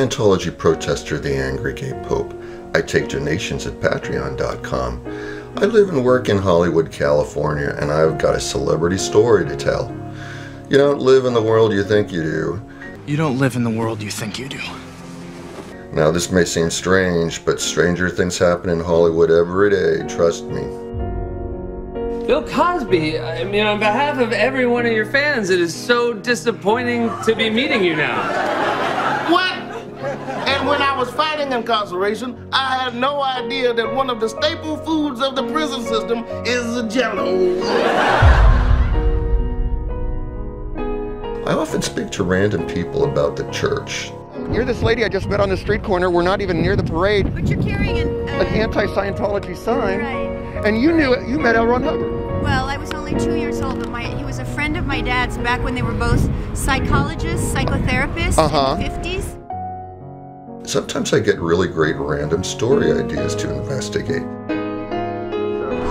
Scientology protester, the angry gay pope. I take donations at patreon.com. I live and work in Hollywood, California, and I've got a celebrity story to tell. You don't live in the world you think you do. You don't live in the world you think you do. Now this may seem strange, but stranger things happen in Hollywood every day, trust me. Bill Cosby, I mean, on behalf of every one of your fans, it is so disappointing to be meeting you now. What? And when I was fighting incarceration, I had no idea that one of the staple foods of the prison system is Jell-O. I often speak to random people about the church. You're this lady I just met on the street corner. We're not even near the parade. But you're carrying an anti-Scientology sign. Right. And you met L. Ron Hubbard. Well, I was only 2 years old, but he was a friend of my dad's back when they were both psychologists, psychotherapists in the 50s. Sometimes I get really great random story ideas to investigate.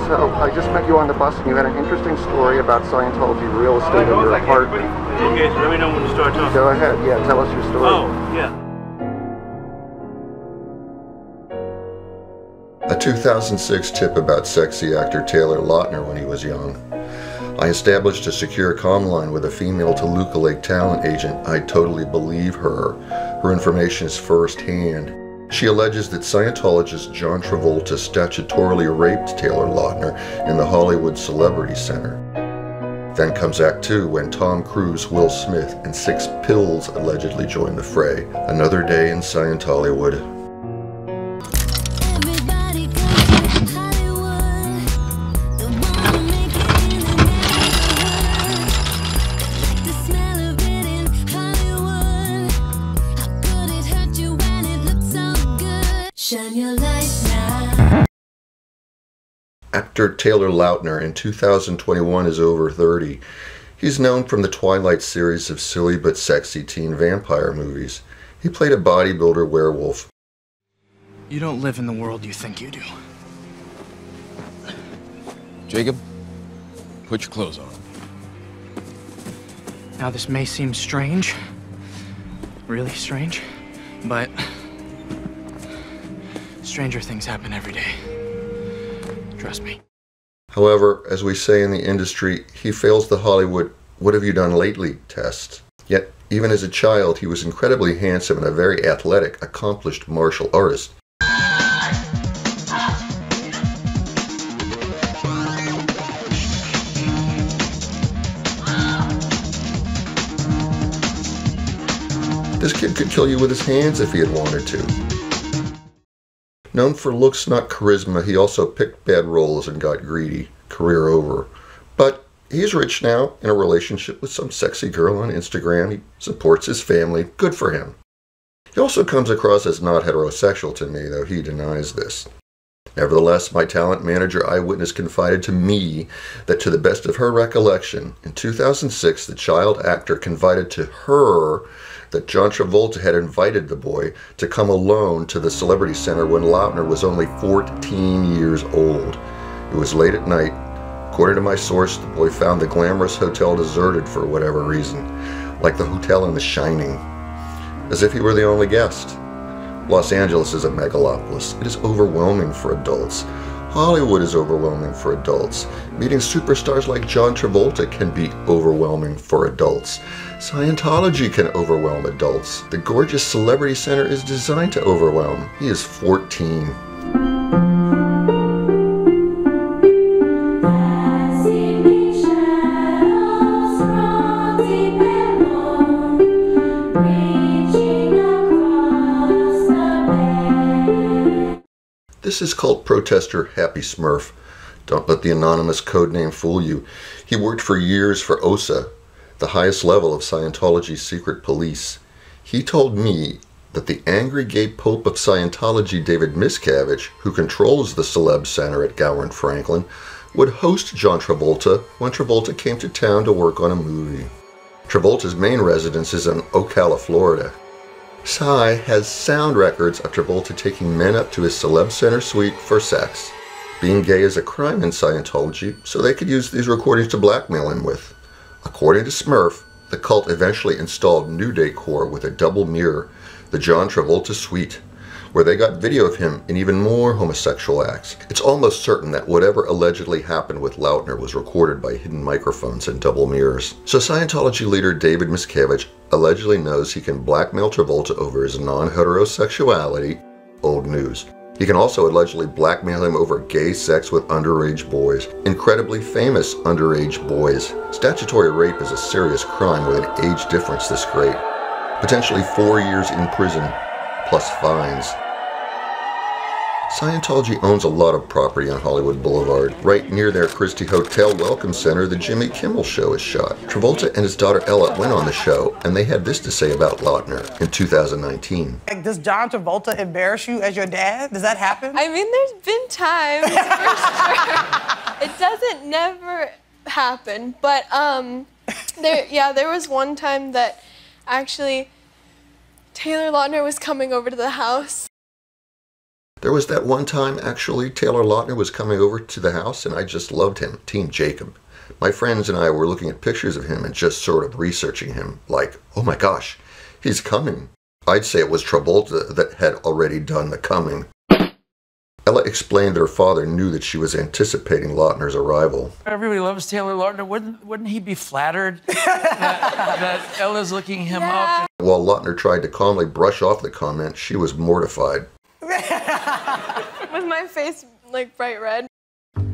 So I just met you on the bus and you had an interesting story about Scientology real estate in your apartment. Okay, so let me know when to start talking. Go ahead, yeah, tell us your story. Oh, yeah. A 2006 tip about sexy actor Taylor Lautner when he was young. I established a secure comm line with a female Toluca Lake talent agent. I totally believe her. Her information is first-hand. She alleges that Scientologist John Travolta statutorily raped Taylor Lautner in the Hollywood Celebrity Center. Then comes Act 2 when Tom Cruise, Will Smith, and 6 pills allegedly join the fray. Another day in Scientollywood. Actor Taylor Lautner in 2021 is over 30. He's known from the Twilight series of silly but sexy teen vampire movies. He played a bodybuilder werewolf. You don't live in the world you think you do. Jacob, put your clothes on. Now this may seem strange, really strange, but stranger things happen every day. Trust me. However, as we say in the industry, he fails the Hollywood "what have you done lately" test. Yet, even as a child, he was incredibly handsome and a very athletic, accomplished martial artist. This kid could kill you with his hands if he had wanted to. Known for looks, not charisma, he also picked bad roles and got greedy. Career over. But he's rich now, in a relationship with some sexy girl on Instagram. He supports his family. Good for him. He also comes across as not heterosexual to me, though he denies this. Nevertheless, my talent manager eyewitness confided to me that to the best of her recollection, in 2006, the child actor confided to her that John Travolta had invited the boy to come alone to the Celebrity Center when Lautner was only 14 years old. It was late at night. According to my source, the boy found the glamorous hotel deserted for whatever reason, like the hotel in The Shining, as if he were the only guest. Los Angeles is a megalopolis. It is overwhelming for adults. Hollywood is overwhelming for adults. Meeting superstars like John Travolta can be overwhelming for adults. Scientology can overwhelm adults. The gorgeous Celebrity Center is designed to overwhelm. He is 14. This is cult protester Happy Smurf. Don't let the anonymous codename fool you. He worked for years for OSA, the highest level of Scientology's secret police. He told me that the angry gay pope of Scientology, David Miscavige, who controls the Celeb Centre at Gower and Franklin, would host John Travolta when Travolta came to town to work on a movie. Travolta's main residence is in Ocala, Florida. Sci has sound records of Travolta taking men up to his Celeb Centre suite for sex. Being gay is a crime in Scientology, so they could use these recordings to blackmail him with. According to Smurf, the cult eventually installed new decor with a double mirror. the John Travolta suite, where they got video of him in even more homosexual acts. It's almost certain that whatever allegedly happened with Lautner was recorded by hidden microphones and double mirrors. So Scientology leader David Miscavige allegedly knows he can blackmail Travolta over his non-heterosexuality, old news. He can also allegedly blackmail him over gay sex with underage boys, incredibly famous underage boys. Statutory rape is a serious crime with an age difference this great. Potentially 4 years in prison, plus fines. Scientology owns a lot of property on Hollywood Boulevard. Right near their Christie Hotel Welcome Center, the Jimmy Kimmel Show is shot. Travolta and his daughter Ella went on the show, and they had this to say about Lautner in 2019. Does John Travolta embarrass you as your dad? Does that happen? I mean, there's been times, for sure. It doesn't never happen, but there was one time that actually Taylor Lautner was coming over to the house. There was that one time, actually, Taylor Lautner was coming over to the house, and I just loved him, Team Jacob. My friends and I were looking at pictures of him and just sort of researching him, like, oh my gosh, he's coming. I'd say it was Travolta that had already done the coming. Ella explained that her father knew that she was anticipating Lautner's arrival. Everybody loves Taylor Lautner. Wouldn't he be flattered that Ella's looking him up? While Lautner tried to calmly brush off the comment, she was mortified. With my face, like, bright red.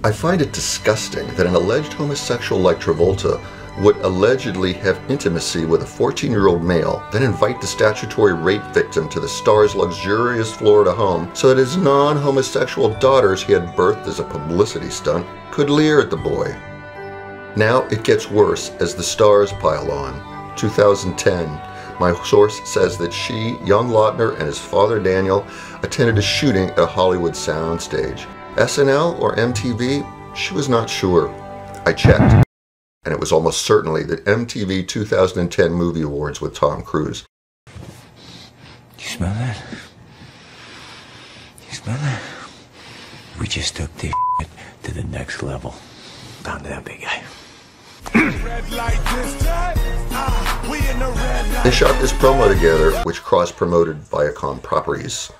I find it disgusting that an alleged homosexual like Travolta would allegedly have intimacy with a 14-year-old male, then invite the statutory rape victim to the star's luxurious Florida home so that his non-homosexual daughters he had birthed as a publicity stunt could leer at the boy. Now it gets worse as the stars pile on. 2010. My source says that she, young Lautner, and his father Daniel attended a shooting at a Hollywood soundstage. SNL or MTV? She was not sure. I checked, and it was almost certainly the MTV 2010 Movie Awards with Tom Cruise. You smell that? You smell that? We just took this to the next level. Down to that big guy. They shot this promo together, which cross-promoted Viacom properties.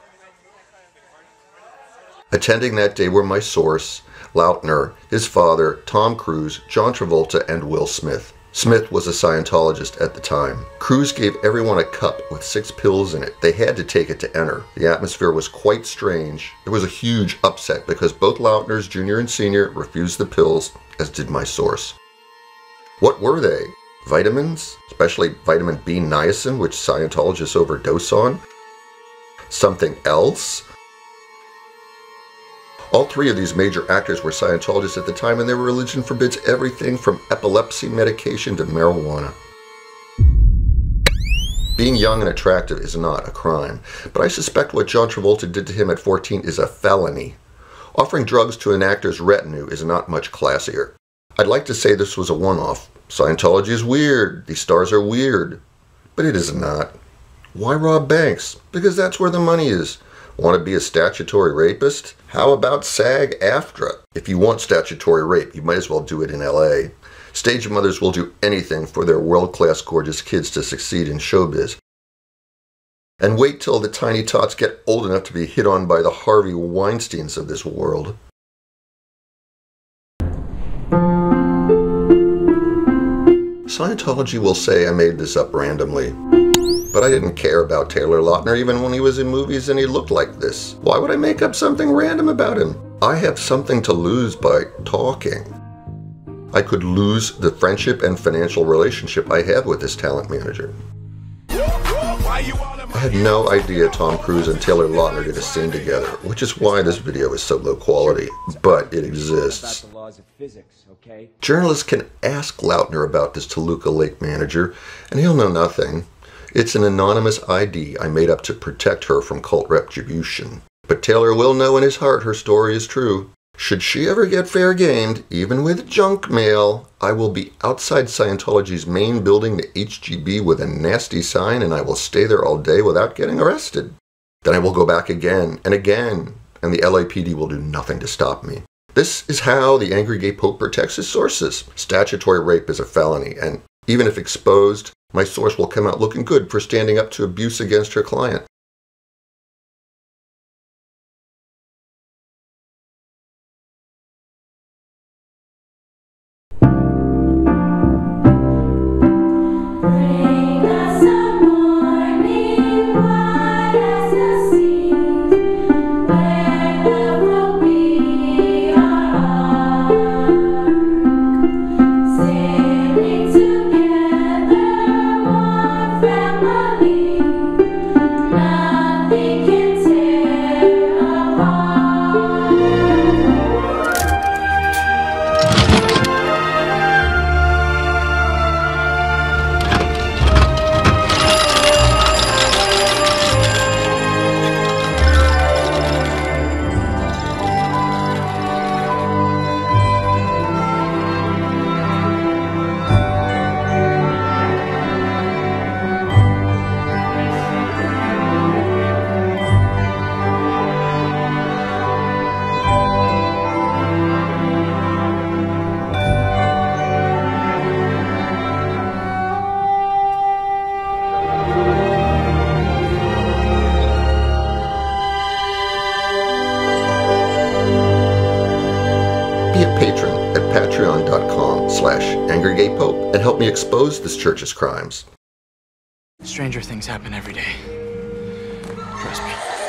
Attending that day were my source, Lautner, his father, Tom Cruise, John Travolta, and Will Smith. Smith was a Scientologist at the time. Cruise gave everyone a cup with 6 pills in it. They had to take it to enter. The atmosphere was quite strange. There was a huge upset because both Lautners, Jr. and Sr., refused the pills, as did my source. What were they? Vitamins? Especially vitamin B niacin, which Scientologists overdose on? Something else? All 3 of these major actors were Scientologists at the time, and their religion forbids everything from epilepsy medication to marijuana. Being young and attractive is not a crime, but I suspect what John Travolta did to him at 14 is a felony. Offering drugs to an actor's retinue is not much classier. I'd like to say this was a one-off. Scientology is weird, these stars are weird, but it is not. Why rob banks? Because that's where the money is. Want to be a statutory rapist? How about SAG-AFTRA? If you want statutory rape, you might as well do it in LA. Stage mothers will do anything for their world-class gorgeous kids to succeed in showbiz. And wait till the tiny tots get old enough to be hit on by the Harvey Weinsteins of this world. Scientology will say I made this up randomly. But I didn't care about Taylor Lautner even when he was in movies and he looked like this. Why would I make up something random about him? I have something to lose by talking. I could lose the friendship and financial relationship I have with this talent manager. I had no idea Tom Cruise and Taylor Lautner did a scene together, which is why this video is so low quality, but it exists. Journalists can ask Lautner about this Toluca Lake manager, and he'll know nothing. It's an anonymous ID I made up to protect her from cult retribution. But Taylor will know in his heart her story is true. Should she ever get fair gamed, even with junk mail, I will be outside Scientology's main building, the HGB, with a nasty sign, and I will stay there all day without getting arrested. Then I will go back again and again, and the LAPD will do nothing to stop me. This is how the angry gay pope protects his sources. Statutory rape is a felony, and even if exposed, my source will come out looking good for standing up to abuse against her client. patreon.com/angryGayPope and help me expose this church's crimes. Stranger things happen every day. Trust me.